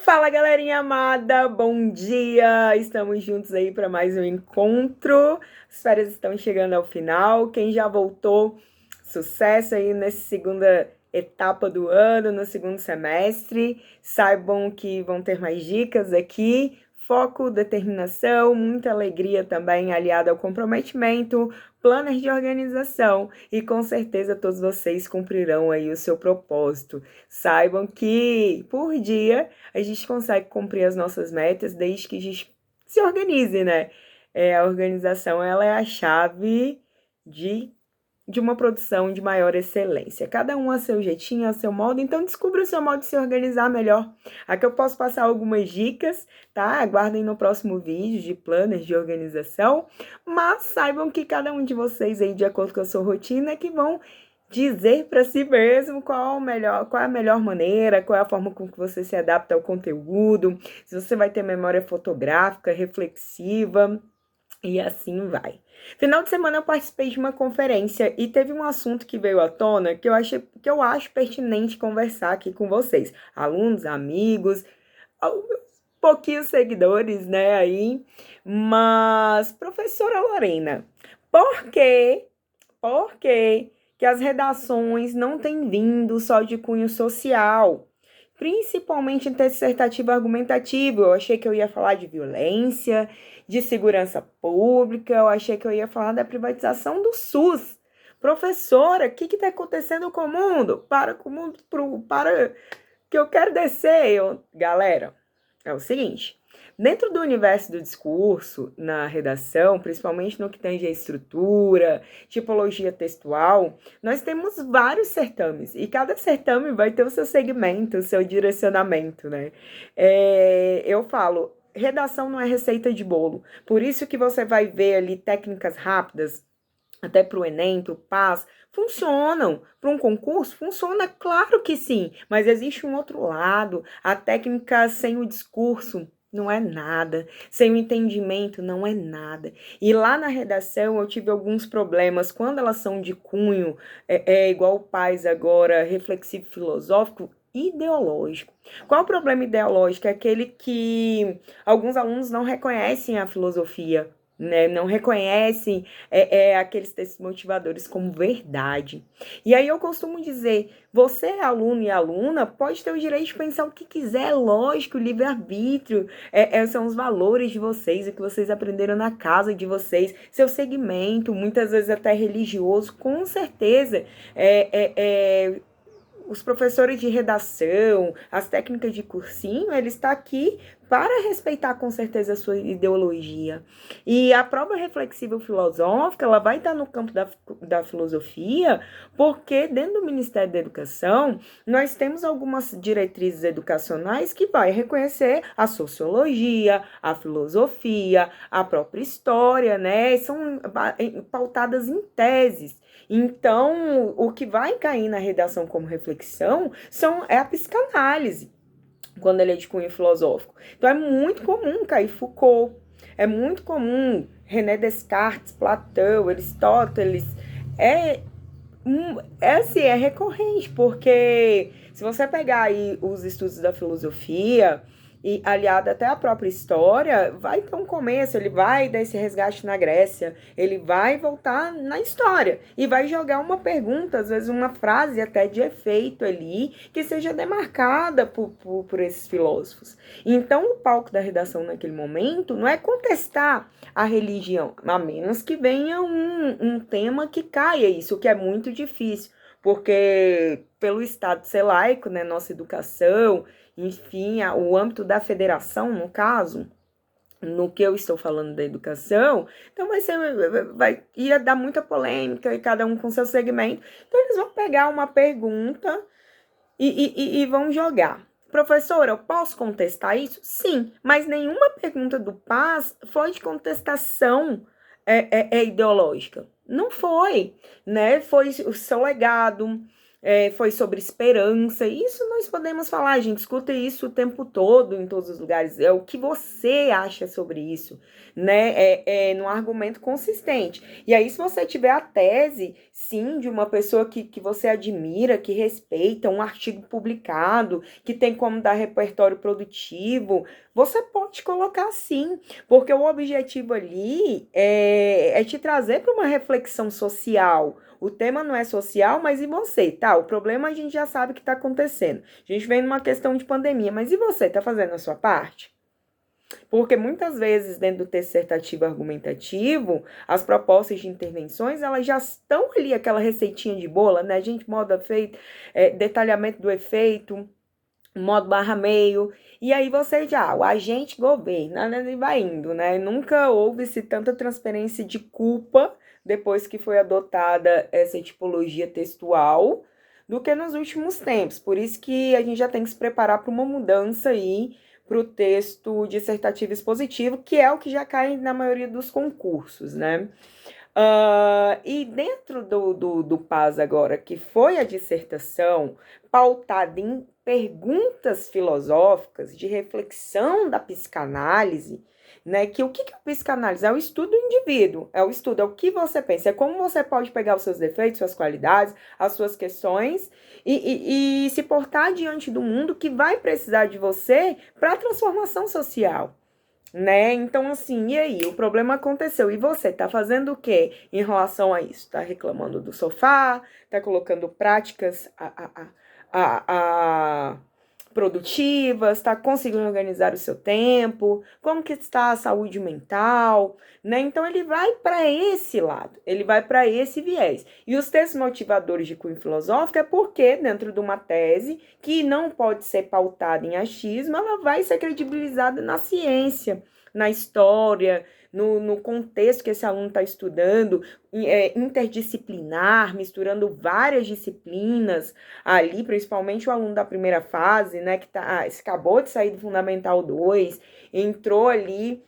Fala, galerinha amada, bom dia! Estamos juntos aí para mais um encontro. As férias estão chegando ao final. Quem já voltou, sucesso aí nessa segunda etapa do ano, no segundo semestre. Saibam que vão ter mais dicas aqui. Foco, determinação, muita alegria também aliada ao comprometimento, planos de organização e com certeza todos vocês cumprirão aí o seu propósito. Saibam que por dia a gente consegue cumprir as nossas metas desde que a gente se organize, né? A organização, ela é a chave de uma produção de maior excelência. Cada um a seu jeitinho, a seu modo, então descubra o seu modo de se organizar melhor. Aqui eu posso passar algumas dicas, tá? Aguardem no próximo vídeo de planos de organização, mas saibam que cada um de vocês aí, de acordo com a sua rotina, é que vão dizer para si mesmo qual é a melhor maneira, qual é a forma com que você se adapta ao conteúdo, se você vai ter memória fotográfica, reflexiva, e assim vai. Final de semana eu participei de uma conferência e teve um assunto que veio à tona que eu acho pertinente conversar aqui com vocês, alunos, amigos, pouquinhos seguidores, né, aí, mas professora Lorena, por quê? Por quê que as redações não têm vindo só de cunho social? Principalmente em dissertativo argumentativo. Eu achei que eu ia falar de violência, de segurança pública, eu achei que eu ia falar da privatização do SUS. Professora, o que está acontecendo com o mundo? Para com o mundo, para que eu quero descer. Galera, é o seguinte, dentro do universo do discurso, na redação, principalmente no que tange a estrutura, tipologia textual, nós temos vários certames, e cada certame vai ter o seu segmento, o seu direcionamento, né? Eu falo, redação não é receita de bolo, por isso que você vai ver ali técnicas rápidas, até para o Enem, para o PAS, funcionam. Para um concurso, funciona, claro que sim, mas existe um outro lado. A técnica sem o discurso não é nada, sem o entendimento não é nada. E lá na redação eu tive alguns problemas, quando elas são de cunho, igual o PAS agora, reflexivo filosófico, ideológico. Qual o problema ideológico? É aquele que alguns alunos não reconhecem a filosofia, né? Não reconhecem aqueles textos motivadores como verdade. E aí eu costumo dizer, você, aluno e aluna, pode ter o direito de pensar o que quiser, lógico, livre-arbítrio, são os valores de vocês, o que vocês aprenderam na casa de vocês, seu segmento, muitas vezes até religioso, com certeza, os professores de redação, as técnicas de cursinho, ele está aqui para respeitar com certeza a sua ideologia. E a prova reflexiva filosófica, ela vai estar no campo da filosofia, porque dentro do Ministério da Educação, nós temos algumas diretrizes educacionais que vai reconhecer a sociologia, a filosofia, a própria história, né? São pautadas em teses. Então, o que vai cair na redação como reflexão é a psicanálise, quando ele é de cunho filosófico. Então, é muito comum cair Foucault, é muito comum René Descartes, Platão, Aristóteles. É recorrente, porque se você pegar aí os estudos da filosofia e aliado até à própria história, vai ter um começo, ele vai dar esse resgate na Grécia, ele vai voltar na história e vai jogar uma pergunta, às vezes uma frase até de efeito ali, que seja demarcada por esses filósofos. Então, o palco da redação naquele momento não é contestar a religião, a menos que venha um tema que caia isso, que é muito difícil, porque pelo Estado ser laico, né, nossa educação, enfim, o âmbito da federação, no caso, no que eu estou falando da educação, então ia dar muita polêmica e cada um com seu segmento. Então, eles vão pegar uma pergunta e vão jogar. Professora, eu posso contestar isso? Sim, mas nenhuma pergunta do PAS foi de contestação ideológica. Não foi, né? Foi o seu legado, foi sobre esperança. Isso nós podemos falar, a gente escuta isso o tempo todo, em todos os lugares. É o que você acha sobre isso, né? Num argumento consistente. E aí, se você tiver a tese, sim, de uma pessoa que você admira, que respeita, um artigo publicado, que tem como dar repertório produtivo, você pode colocar sim, porque o objetivo ali é te trazer para uma reflexão social. O tema não é social, mas e você? Tá, o problema a gente já sabe que está acontecendo. A gente vem numa questão de pandemia, mas e você? Está fazendo a sua parte? Porque muitas vezes, dentro do texto dissertativo argumentativo, as propostas de intervenções, elas já estão ali, aquela receitinha de bola, né? A gente modo efeito, detalhamento do efeito, modo barra meio, e aí você já, o agente governa, né, e vai indo, né? Nunca houve-se tanta transferência de culpa depois que foi adotada essa tipologia textual do que nos últimos tempos. Por isso que a gente já tem que se preparar para uma mudança aí para o texto dissertativo expositivo, que é o que já cai na maioria dos concursos, né? E dentro do PAS agora, que foi a dissertação pautada em perguntas filosóficas, de reflexão da psicanálise, né? Que o que é a psicanálise? É o estudo do indivíduo, é o estudo, é o que você pensa, é como você pode pegar os seus defeitos, suas qualidades, as suas questões e se portar diante do mundo que vai precisar de você para a transformação social. Né? Então, assim, e aí? O problema aconteceu. E você tá fazendo o quê em relação a isso? Tá reclamando do sofá? Tá colocando práticas produtivas? Tá conseguindo organizar o seu tempo? Como que está a saúde mental? Né? Então, ele vai para esse lado. Ele vai para esse viés. E os textos motivadores de cunho filosófico é porque, dentro de uma tese que não pode ser pautada em achismo, ela vai ser credibilizada na ciência, na história, no contexto que esse aluno está estudando, interdisciplinar, misturando várias disciplinas ali, principalmente o aluno da primeira fase, né, que acabou de sair do Fundamental 2, entrou ali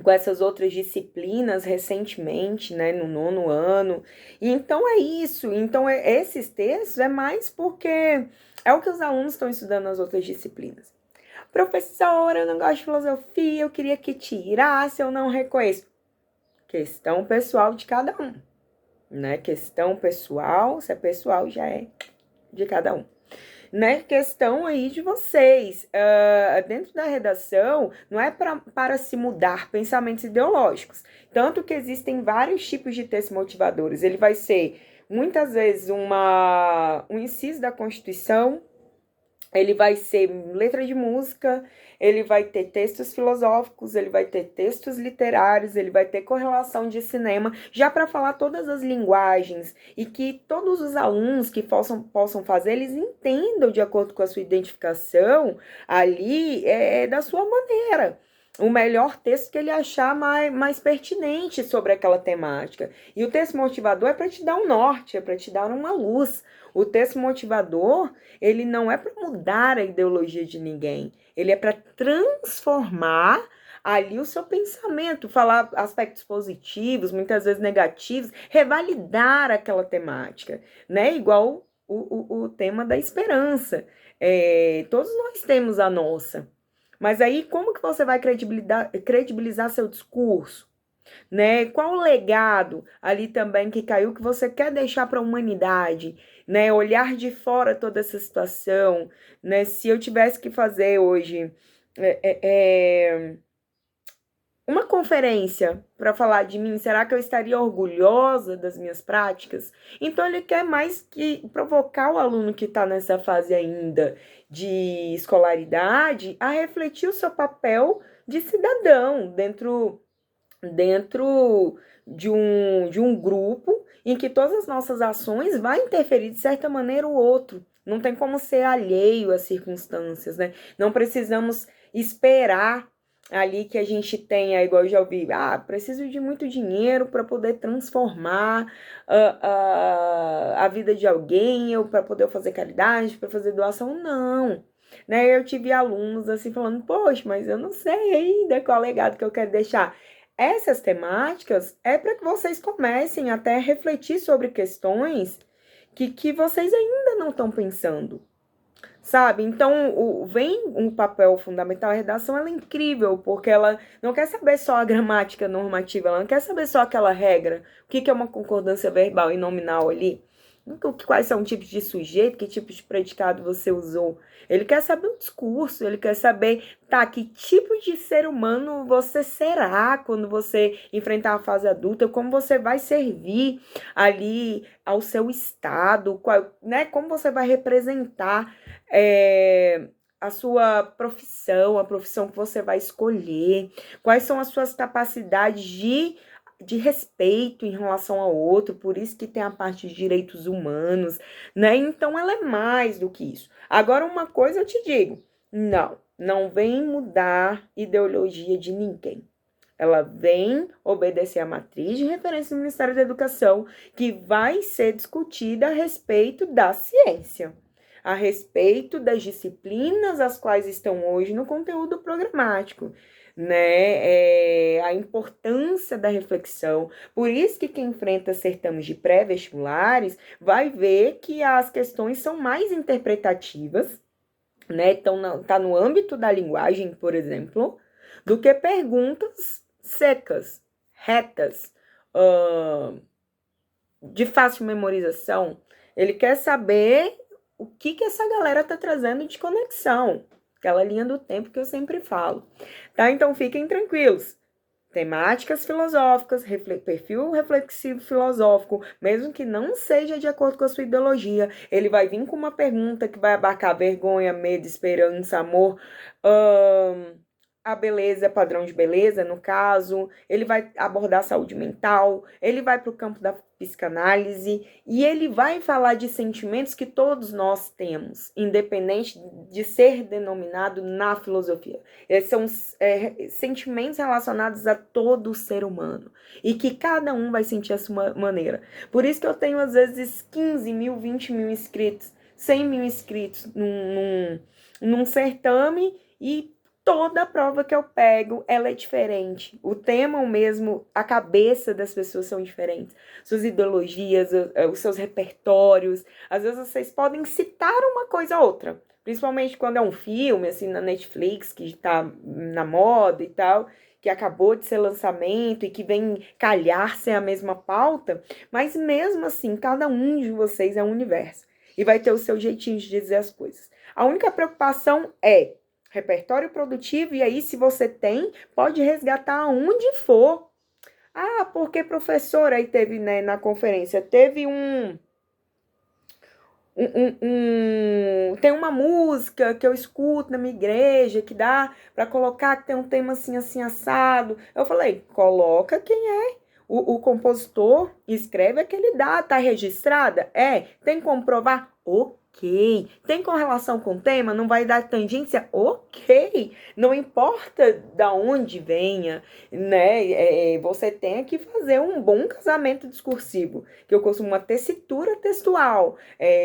com essas outras disciplinas recentemente, né, no 9º ano. E então é isso. Então, esses textos é mais porque é o que os alunos estão estudando nas outras disciplinas. Professora, eu não gosto de filosofia, eu queria que tirasse, eu não reconheço. Questão pessoal de cada um, né? Questão pessoal, se é pessoal, já é de cada um. Né, questão aí de vocês. Dentro da redação, não é para se mudar pensamentos ideológicos. Tanto que existem vários tipos de textos motivadores. Ele vai ser, muitas vezes, um inciso da Constituição, ele vai ser letra de música, ele vai ter textos filosóficos, ele vai ter textos literários, ele vai ter correlação de cinema, já para falar todas as linguagens e que todos os alunos que possam fazer, eles entendam de acordo com a sua identificação ali, da sua maneira. O melhor texto que ele achar mais pertinente sobre aquela temática. E o texto motivador é para te dar um norte, é para te dar uma luz. O texto motivador, ele não é para mudar a ideologia de ninguém. Ele é para transformar ali o seu pensamento, falar aspectos positivos, muitas vezes negativos, revalidar aquela temática, né? Igual o tema da esperança. Todos nós temos a nossa. Mas aí, como que você vai credibilizar seu discurso? Né? Qual o legado ali também que caiu que você quer deixar para a humanidade? Né? Olhar de fora toda essa situação. Né? Se eu tivesse que fazer hoje uma conferência para falar de mim, será que eu estaria orgulhosa das minhas práticas? Então, ele quer mais que provocar o aluno que está nessa fase ainda de escolaridade a refletir o seu papel de cidadão dentro de um grupo em que todas as nossas ações vão interferir de certa maneira o outro. Não tem como ser alheio às circunstâncias, né? Não precisamos esperar ali que a gente tenha, igual eu já ouvi, preciso de muito dinheiro para poder transformar a vida de alguém, ou para poder fazer caridade, para fazer doação. Não. Né? Eu tive alunos assim falando, poxa, mas eu não sei ainda qual legado que eu quero deixar. Essas temáticas é para que vocês comecem até a refletir sobre questões que vocês ainda não estão pensando. Sabe? Então, vem um papel fundamental. A redação ela é incrível, porque ela não quer saber só a gramática normativa, ela não quer saber só aquela regra. O que é uma concordância verbal e nominal ali? Quais são os tipos de sujeito, que tipo de predicado você usou. Ele quer saber o discurso, ele quer saber, tá, que tipo de ser humano você será quando você enfrentar a fase adulta, como você vai servir ali ao seu estado, né, como você vai representar a sua profissão, a profissão que você vai escolher, quais são as suas capacidades de respeito em relação ao outro, por isso que tem a parte de direitos humanos, né? Então ela é mais do que isso. Agora, uma coisa eu te digo, não vem mudar ideologia de ninguém. Ela vem obedecer a matriz de referência do Ministério da Educação, que vai ser discutida a respeito da ciência, a respeito das disciplinas as quais estão hoje no conteúdo programático, né? A importância da reflexão. Por isso que quem enfrenta certames de pré-vestibulares vai ver que as questões são mais interpretativas, né? Então, tá no âmbito da linguagem, por exemplo, do que perguntas secas, retas, de fácil memorização. Ele quer saber o que essa galera tá trazendo de conexão. Aquela linha do tempo que eu sempre falo. Tá? Então, fiquem tranquilos. Temáticas filosóficas, perfil reflexivo filosófico, mesmo que não seja de acordo com a sua ideologia, ele vai vir com uma pergunta que vai abarcar vergonha, medo, esperança, amor, a beleza, padrão de beleza, no caso, ele vai abordar saúde mental, ele vai para o campo da psicanálise e ele vai falar de sentimentos que todos nós temos, independente de ser denominado na filosofia. Esses são sentimentos relacionados a todo o ser humano e que cada um vai sentir a sua maneira. Por isso que eu tenho, às vezes, 15 mil, 20 mil inscritos, 100 mil inscritos num certame e toda a prova que eu pego, ela é diferente. O tema é o mesmo, a cabeça das pessoas são diferentes. Suas ideologias, os seus repertórios. Às vezes vocês podem citar uma coisa ou outra. Principalmente quando é um filme, assim, na Netflix, que tá na moda e tal, que acabou de ser lançamento e que vem calhar ser a mesma pauta. Mas mesmo assim, cada um de vocês é um universo. E vai ter o seu jeitinho de dizer as coisas. A única preocupação é repertório produtivo, e aí, se você tem, pode resgatar onde for. Ah, porque professor, aí teve, né, na conferência, teve tem uma música que eu escuto na minha igreja, que dá para colocar, que tem um tema assim, assim, assado. Eu falei, coloca quem é. O compositor escreve aquele dá, tá registrada? Tem como provar? Ok. Tem correlação com o tema? Não vai dar tangência? Ok. Não importa da onde venha, né? Você tem que fazer um bom casamento discursivo, que eu costumo uma tessitura textual,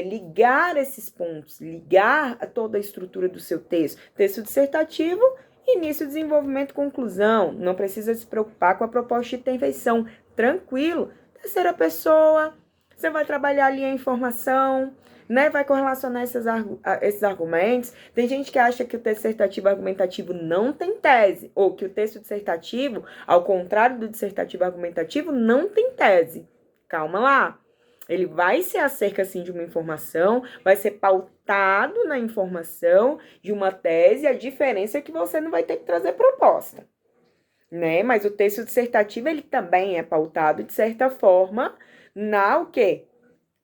ligar esses pontos, ligar a toda a estrutura do seu texto. Texto dissertativo, início, desenvolvimento, conclusão. Não precisa se preocupar com a proposta de intervenção. Tranquilo. Terceira pessoa, você vai trabalhar ali a informação, né? Vai correlacionar esses argumentos. Tem gente que acha que o texto dissertativo argumentativo não tem tese, ou que o texto dissertativo, ao contrário do dissertativo argumentativo, não tem tese. Calma lá. Ele vai ser acerca, sim, de uma informação, vai ser pautado na informação de uma tese, a diferença é que você não vai ter que trazer proposta, né? Mas o texto dissertativo, ele também é pautado, de certa forma, o quê?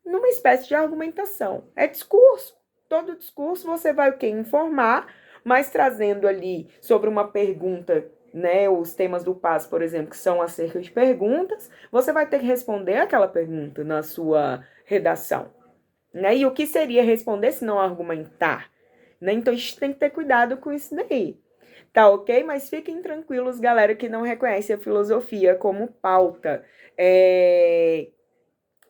Numa espécie de argumentação. É discurso. Todo discurso você vai o quê? Informar, mas trazendo ali sobre uma pergunta, né? Os temas do PAS, por exemplo, que são acerca de perguntas, você vai ter que responder aquela pergunta na sua redação, né? E o que seria responder se não argumentar? Né? Então a gente tem que ter cuidado com isso daí. Tá ok? Mas fiquem tranquilos, galera, que não reconhece a filosofia como pauta.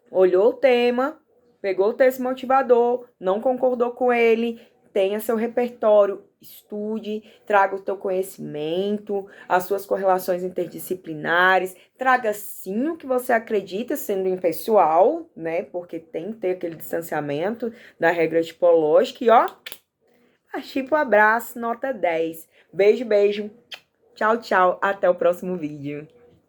Olhou o tema, pegou o texto motivador, não concordou com ele, tenha seu repertório, estude, traga o teu conhecimento, as suas correlações interdisciplinares, traga sim o que você acredita sendo impessoal, né? Porque tem que ter aquele distanciamento da regra tipológica e ó, partir pro abraço, nota 10. Beijo, beijo. Tchau, tchau. Até o próximo vídeo.